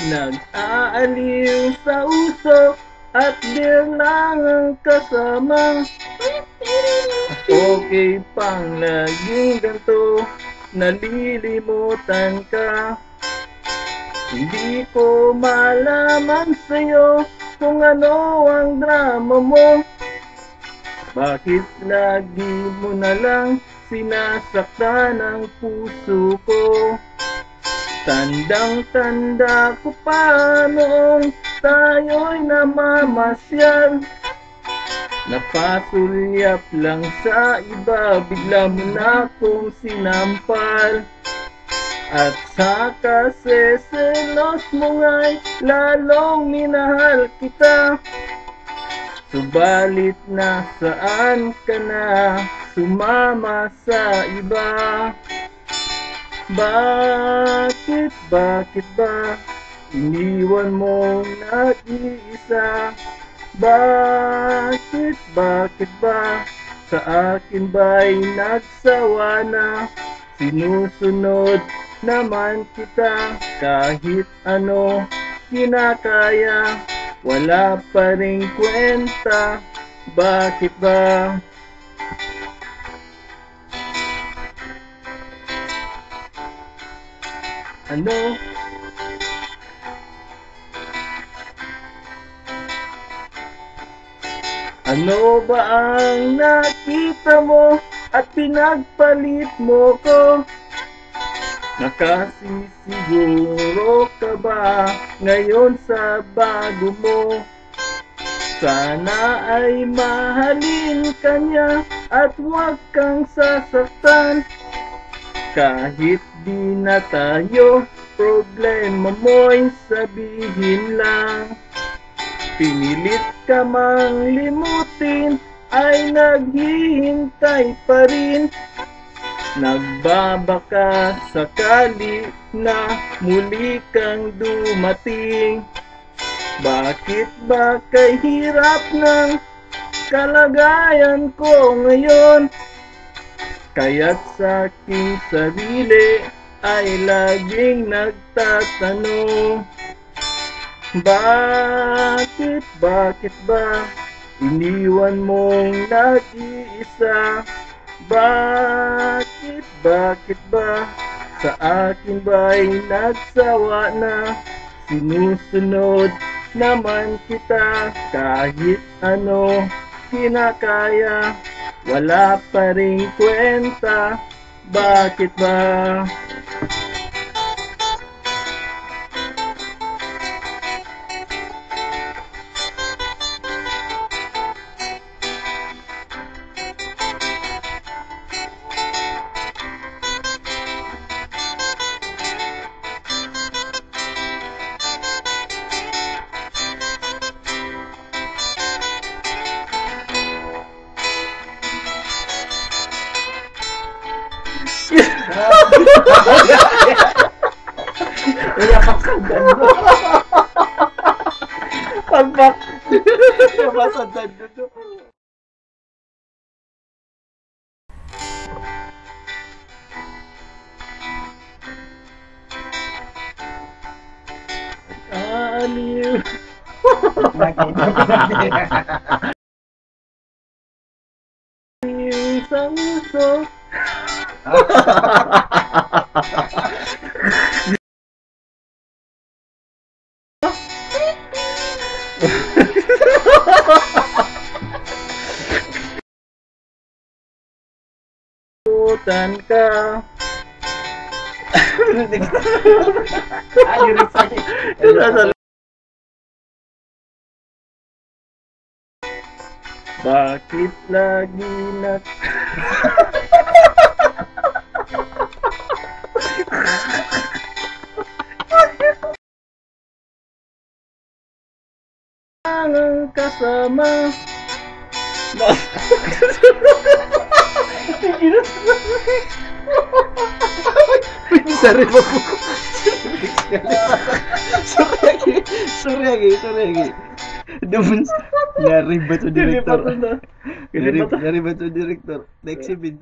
Nag-aaliw sa usok at biglang ang kasama. Okay pang laging ganto, nalilimutan ka. Hindi ko malaman sa'yo kung ano ang drama mo. Bakit lagi mo na lang sinasaktan ang puso ko? Tandang-tanda ko pa noong tayo'y namamasyal. Napasulyap lang sa iba, bigla mo na akong sinampal. At sa kaseselos mo nga'y lalong minahal kita. Subalit nasaan ka na, sumama sa iba? Bakit ba iniwan mo nag-iisa? Bakit ba sa akin ba'y nagsawa na? Sinusunod naman kita kahit ano kinakaya, wala pa ring kwenta. Bakit ba? Ano? Ano ba ang nakita mo at pinagpalit mo ko? Nakasisiguro ka ba ngayon sa bago mo? Sana ay mahalin ka niya at huwag kang sasaktan. Kahit di na tayo, problema mo'y sabihin lang. Pinilit ka mang limutin, ay naghihintay pa rin. Nagbabaka sakali na muli kang dumating. Bakit ba kay hirap ng kalagayan ko ngayon? Kaya't sa aking sarili ay laging nagtatanong. Bakit ba iniwan mong nag-iisa? Bakit ba sa akin ba'y nagsawa na? Sinusunod naman kita kahit ano kinakaya, wala pa ring kwenta. Bakit ba? Pagbak masandan dito. Aliw. Isang uso. Putan ka. Bakit lagi na ang kasama? Sarili mo po. Sorry lagi. Demen. Nyari baca direktur. Gini pa to na. Nyari baca direktur. Next event.